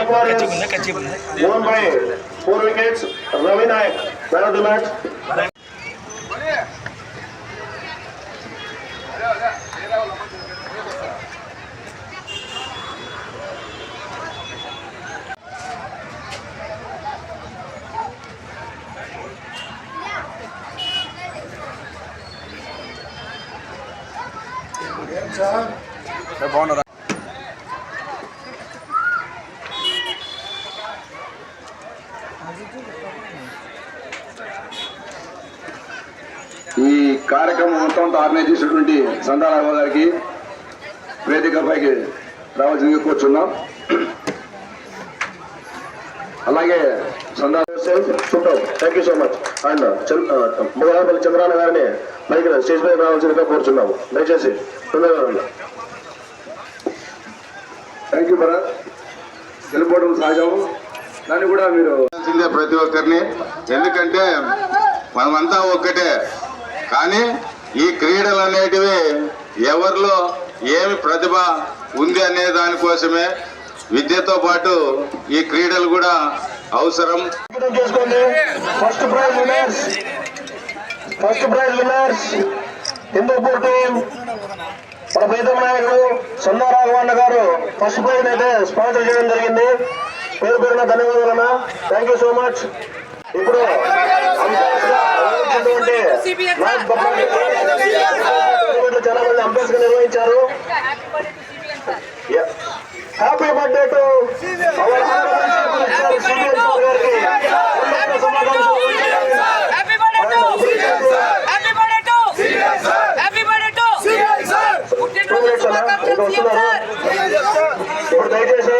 Young Warriors won by 4 wickets. Ravi Nayak, man of the match. బాగున్నారా? ఈ కార్యక్రమం మొత్తం ఆర్గనైజ్ చేసినటువంటి సందారావు గారికి వేదికపైకి రావాల్సిందిగా కూర్చున్నాం. అలాగే thank you so much. And Mogalapalli Chandrana గారిని పైకి స్టేజ్ పైకి రావాల్సిందిగా కోరుచున్నాము. దయచేసి తొందరగా. Thank you Bharat. గెలుపోవడం సహజము, దాన్ని కూడా మీరు ప్రతి ఒక్కరిని, ఎందుకంటే మనమంతా ఒక్కటే. కానీ ఈ క్రీడలు అనేటివి ఎవరిలో ఏమి ప్రతిభ ఉంది అనే దానికోసమే విద్యతో పాటు ఈ క్రీడలు కూడా అవసరం. First prize winners Hindupur team మన ప్రీతం నాయకుడు సొందా రాఘవన్న గారు ఫస్ట్ ప్రైజ్ అయితే స్పాన్సర్ చేయడం జరిగింది. పేరు పేరున ధన్యవాదాలన్నా. Thank you so much. ఇప్పుడు చాలా మంది అంపైర్స్ గా నిర్వహించారు. హ్యాపీ బర్త్డే టు అవర్ ఇప్పుడు దయచేసి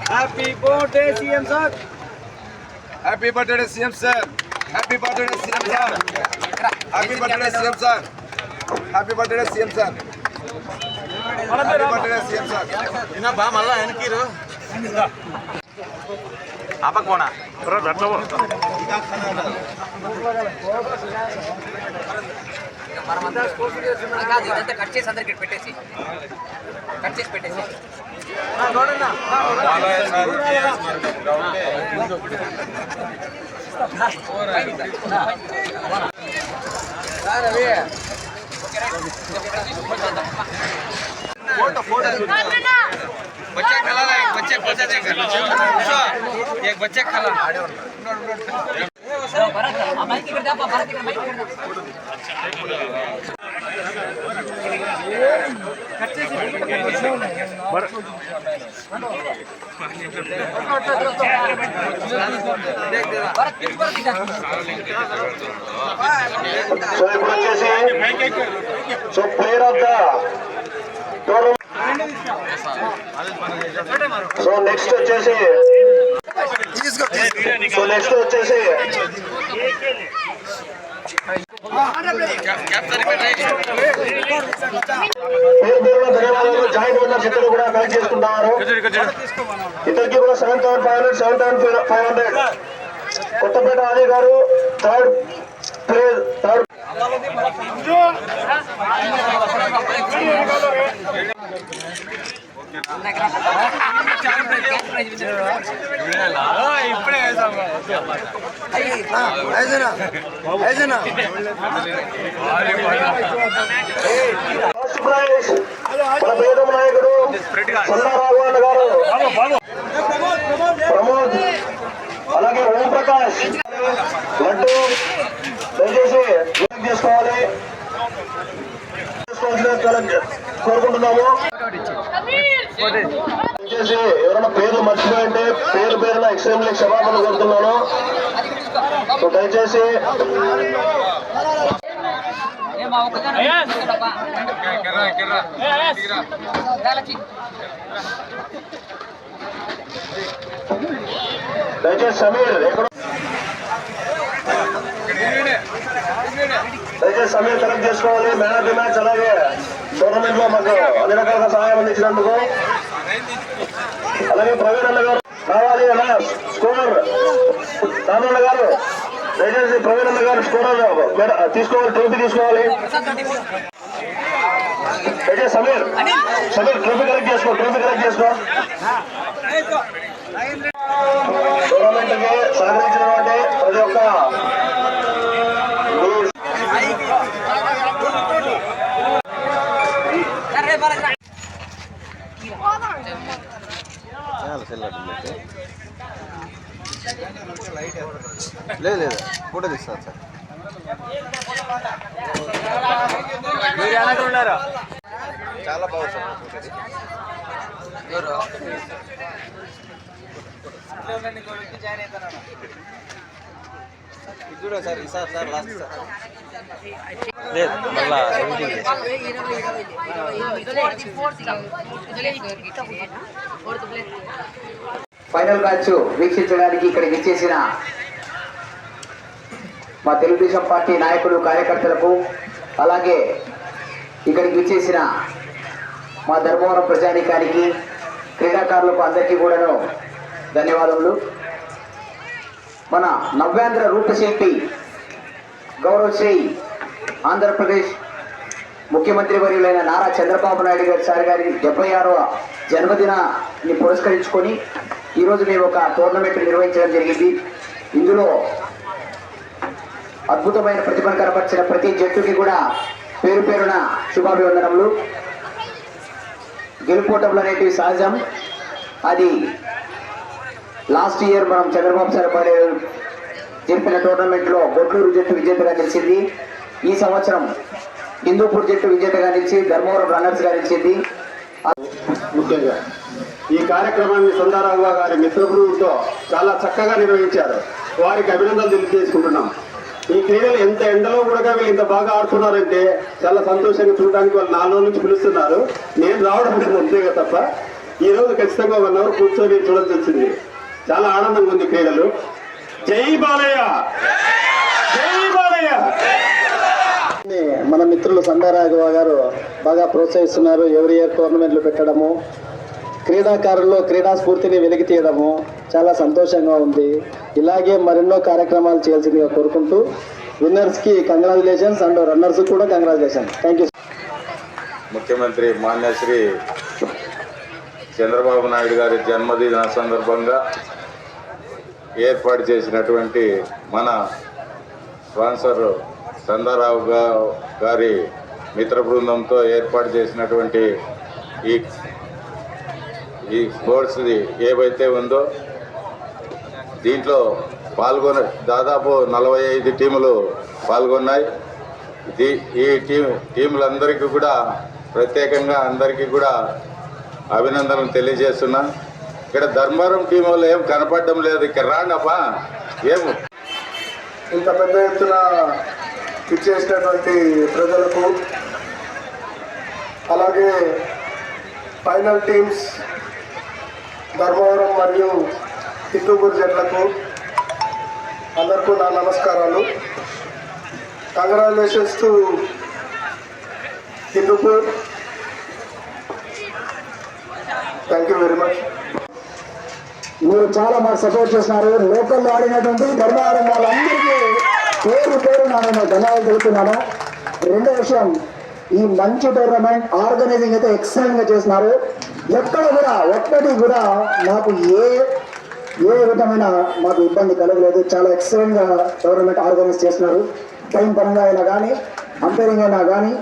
happy birthday CM sir. Happy birthday CM sir. Happy birthday CM sir. Happy birthday CM sir. Happy birthday CM sir. Happy birthday CM sir. ఇన్నా బా మళ్ళా వెనకీరు ఆపక్ పోనా కట్ చేసి అందరికి పెట్టేసి बच्चा खिला रहा है, बच्चे बच्चा देख एक बच्चे खिला so player of the tournament. So next వచ్చేసి ధన్యవాదాలు. జాయింట్ ఓనర్స్ ఇద్దరు కూడా కలెక్ట్ చేసుకుంటున్నారు. ఇద్దరికి కూడా 7,500 7,500. కొత్తపేట ఆలీ గారు థర్డ్ ప్లేస్. ఫస్ట్ ప్రైజ్ మన ప్రీతం నాయకుడు సొందా రాఘవన్న గారు, ప్రమోద్, అలాగే ఓం ప్రకాష్, లడ్డు. దయచేసి చేసుకోవాలి కోరుకుంటున్నాము. దయచేసి ఎవరైనా పేర్లు మర్చిపోయింటే పేరున ఎక్స్ట్రీమ్లీ క్షమాపణ కోరుతున్నాను. సో దయచేసి సమీర్ ఎక్కడ దయచేసి సమీర్ కలెక్ట్ చేసుకోవాలి. మ్యాన్ ఆఫ్ ది మ్యాచ్, అలాగే టోర్నమెంట్ లో మాకు అన్ని రకాలుగా సహాయం అందించినందుకు. అలాగే ప్రవీణ్ అన్న గారు రావాలి. అలా స్కోర్ రామన్న గారు దయచేసి ప్రవీణ్ అన్న గారు స్కోర్ తీసుకోవాలి, ట్రోఫీ తీసుకోవాలి. దయచేసి సమీర్ ట్రోఫీ కలెక్ట్ చేసుకో. టోర్నమెంట్ కి సహకరించినటువంటి ప్రతి ఒక్క లేదు ఫోటో తీస్తారు సార్. చాలా బాగుంది సార్. చూడ సార్ ఈసారి సార్ లాస్ట్ సార్ లేదు మళ్ళా ఫైనల్ మ్యాచ్ వీక్షించడానికి ఇక్కడికి విచ్చేసిన మా తెలుగుదేశం పార్టీ నాయకులు, కార్యకర్తలకు, అలాగే ఇక్కడికి విచ్చేసిన మా ధర్మవరం ప్రజానీకానికి, క్రీడాకారులకు అందరికీ కూడాను ధన్యవాదములు. మన నవ్యాంధ్ర రూపశిల్పి గౌరవశ్రీ ఆంధ్రప్రదేశ్ ముఖ్యమంత్రి వర్యులైన నారా చంద్రబాబు నాయుడు గారి సార్ గారి 76వ జన్మదినాన్ని పురస్కరించుకొని ఈరోజు మేము ఒక టోర్నమెంట్ నిర్వహించడం జరిగింది. ఇందులో అద్భుతమైన ప్రతిభను కనపరిచిన ప్రతి జట్టుకి కూడా పేరు పేరున శుభాభివందనములు. గెలుపోటములు అనేటివి సహజం. అది లాస్ట్ ఇయర్ మనం చంద్రబాబు సార్ జరిపిన టోర్నమెంట్లో గొడ్లూరు జట్టు విజేతగా నిలిచింది. ఈ సంవత్సరం హిందూపూర్ జట్టు విజేతగా నిలిచి ధర్మవరం రన్నర్స్ గా నిలిచింది. ముఖ్యంగా ఈ కార్యక్రమాన్ని సందారావు గారి మిత్రబృందంతో చాలా చక్కగా నిర్వహించారు. వారికి అభినందనలు తెలియజేసుకుంటున్నాం. ఈ క్రీడలు ఎంత ఎండలో కూడా వీళ్ళు ఇంత బాగా ఆడుతున్నారంటే చాలా సంతోషంగా చూడడానికి వాళ్ళు 4 రోజుల నుంచి పిలుస్తున్నారు. నేను రావడం అంతేగా తప్ప ఈ రోజు ఖచ్చితంగా 1 అవర్ కూర్చొని చూడాల్సి వచ్చింది. చాలా ఆనందంగా ఉంది క్రీడలు. జై బాలయ్య, జై బాలయ్య. మన మిత్రులు సందారాఘవ గారు బాగా ప్రోత్సహిస్తున్నారు. ఎవరి ఇయర్ టోర్నమెంట్లు పెట్టడము, క్రీడాకారుల్లో క్రీడా స్ఫూర్తిని వెలికి తీయడము చాలా సంతోషంగా ఉంది. ఇలాగే మరెన్నో కార్యక్రమాలు చేయాల్సిందిగా కోరుకుంటూ విన్నర్స్కి కంగ్రాచులేషన్స్ అండ్ రన్నర్స్ కూడా కంగ్రాచులేషన్స్. Thank you. ముఖ్యమంత్రి మాన్య శ్రీ చంద్రబాబు నాయుడు గారి జన్మదిన సందర్భంగా ఏర్పాటు చేసినటువంటి మన స్పాన్సర్ సందారావు గారి మిత్ర బృందంతో ఏర్పాటు చేసినటువంటి ఈ స్పోర్ట్స్ది ఏవైతే ఉందో దీంట్లో దాదాపు 45 టీములు పాల్గొన్నాయి. ఈ టీములందరికీ కూడా ప్రత్యేకంగా అందరికీ కూడా అభినందనలు తెలియజేస్తున్నా. ఇక్కడ ధర్మవరం టీం వాళ్ళు ఏం కనపడడం లేదు. ఇక్కడ రాండప్పా. ఏము ఇంత పెద్ద ఎత్తున ఇచ్చేసినటువంటి ప్రజలకు, అలాగే ఫైనల్ టీమ్స్ ధర్మవరం మరియు హిందూపూర్ జట్లకు అందరికీ నా నమస్కారాలు. Congratulations to Hindupur. Thank you very much. మీరు చాలా మాకు సపోర్ట్ చేస్తున్నారు. లోకల్లో ఆడినటువంటి ధర్మవరం వాళ్ళందరికీ పేరు నేను ధన్యవాదాలు తెలుపుతున్నాను. రెండో విషయం, ఈ మంచి టోర్నమెంట్ ఆర్గనైజింగ్ అయితే ఎక్సలెంట్ గా చేస్తున్నారు. ఎక్కడ కూడా ఒక్కటి కూడా నాకు ఏ విధమైన మాకు ఇబ్బంది కలగలేదు. చాలా ఎక్సలెంట్ గా టోర్నమెంట్ ఆర్గనైజ్ చేస్తున్నారు. టైం పరంగా అయినా కానీ, అంపైరింగ్ అయినా కానీ,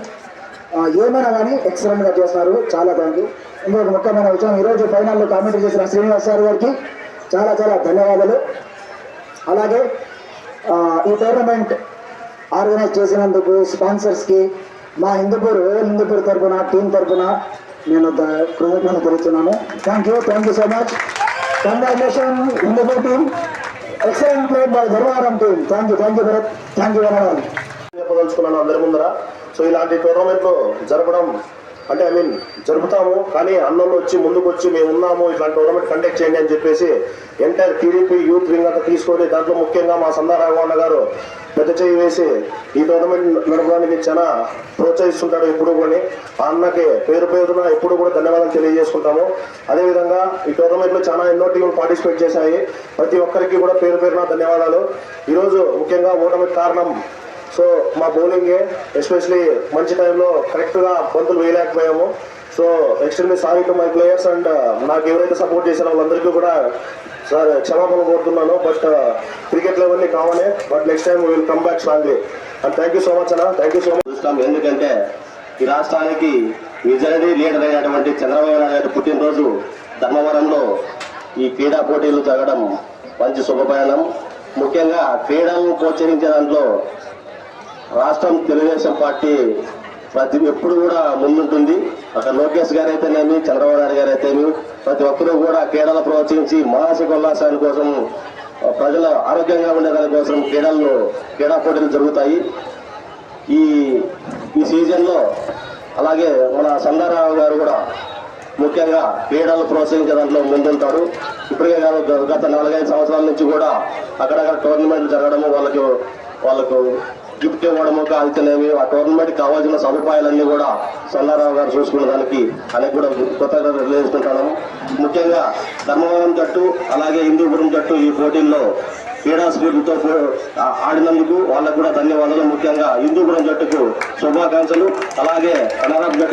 ఏమైనా కానీ ఎక్సలెంట్ గా చేస్తున్నారు. చాలా థ్యాంక్ యూ. ఇంకొక ముఖ్యమైన విషయం, ఈరోజు ఫైనల్లో కామెంట్ చేసిన శ్రీనివాస్ సార్ గారికి చాలా చాలా ధన్యవాదాలు. అలాగే ఈ టోర్నమెంట్ ఆర్గనైజ్ చేసినందుకు స్పాన్సర్స్కి మా హిందూపూర్ తరఫున టీం తరఫున నేను కృతజ్ఞతలు తెలుస్తున్నాను. Thank you so much. Congratulation Hindupur team. Excellent played by Dharmavaram team. Thank you Bharat. Thank you చెప్పదలుచుకున్నాను అందరి ముందర. సో ఇలాంటి టోర్నమెంట్లు జరపడం అంటే జరుపుతాము, కానీ అన్నోళ్ళు వచ్చి ముందుకు వచ్చి మేము ఉన్నాము, ఇట్లాంటి టోర్నమెంట్ కండక్ట్ చేయండి అని చెప్పేసి ఎంటైర్ టీడీపీ యూత్ వింగ్ అంతా తీసుకొని, దాంట్లో ముఖ్యంగా మా సందారాఘవ గారు పెద్ద చేయి వేసి ఈ టోర్నమెంట్ నడపడానికి చాలా ప్రోత్సహిస్తుంటాడు ఎప్పుడు కూడా. ఆ అన్నకి పేరు పేరున ఎప్పుడు కూడా ధన్యవాదాలు తెలియజేసుకుంటాము. అదేవిధంగా ఈ టోర్నమెంట్లో చాలా ఎన్నో టీంలు పార్టిసిపేట్ చేశాయి. ప్రతి ఒక్కరికి కూడా పేరు పేరున ధన్యవాదాలు. ఈరోజు ముఖ్యంగా ఓటమికి కారణం సో మా బౌలింగే, ఎస్పెషలీ మంచి టైంలో కరెక్ట్గా బంతులు వేయలేకపోయాము. So extremely sorry to my players and నాకు ఎవరైతే సపోర్ట్ చేసిన వాళ్ళందరికీ కూడా సార్ క్షమాపణ కోరుతున్నాను. బట్ క్రికెట్ లెవెల్ని కావాలి, but next time will come back strongly. And thank you so much అన్న, థ్యాంక్ యూ సో మచ్. చూస్తాం. ఎందుకంటే ఈ రాష్ట్రానికి విజనరీ లీడర్ అయినటువంటి చంద్రబాబు నాయుడు గారి పుట్టినరోజు ధర్మవరంలో ఈ క్రీడా పోటీలు జరగడం మంచి శుభపరిణామం. ముఖ్యంగా క్రీడలను ప్రోత్సహించే దాంట్లో రాష్ట్రం తెలుగుదేశం పార్టీ ఎప్పుడు కూడా ముందుంటుంది. అక్కడ లోకేష్ గారు అయితేనేమి, చంద్రబాబు నాయుడు గారు అయితేనేమి, ప్రతి ఒక్కరూ కూడా క్రీడలు ప్రోత్సహించి మానసిక ఉల్లాసాని కోసం, ప్రజల ఆరోగ్యంగా ఉండేదాని కోసం క్రీడా పోటీలు జరుగుతాయి. ఈ సీజన్లో అలాగే మన సందారావు గారు కూడా ముఖ్యంగా క్రీడలు ప్రోత్సహించే దాంట్లో ముందుంటాడు. ఇప్పటికే కాదు, గత 4-5 సంవత్సరాల నుంచి కూడా అక్కడక్కడ టోర్నమెంట్లు జరగడము, వాళ్ళకు గిఫ్ట్ ఇవ్వడము కాల్చనేవి, ఆ టోర్నమెంట్కి కావాల్సిన సదుపాయాలన్నీ కూడా సందారావు గారు చూసుకున్న దానికి ఆయనకు కూడా కొత్తగా తెలియజేసుకుంటాము. ముఖ్యంగా ధర్మవరం జట్టు అలాగే హిందూపురం జట్టు ఈ పోటీల్లో క్రీడా స్ఫూర్తితో ఆడినందుకు వాళ్ళకు కూడా ధన్యవాదాలు. ముఖ్యంగా హిందూపురం జట్టుకు శుభాకాంక్షలు. అలాగే అనారాబ్ జట్టు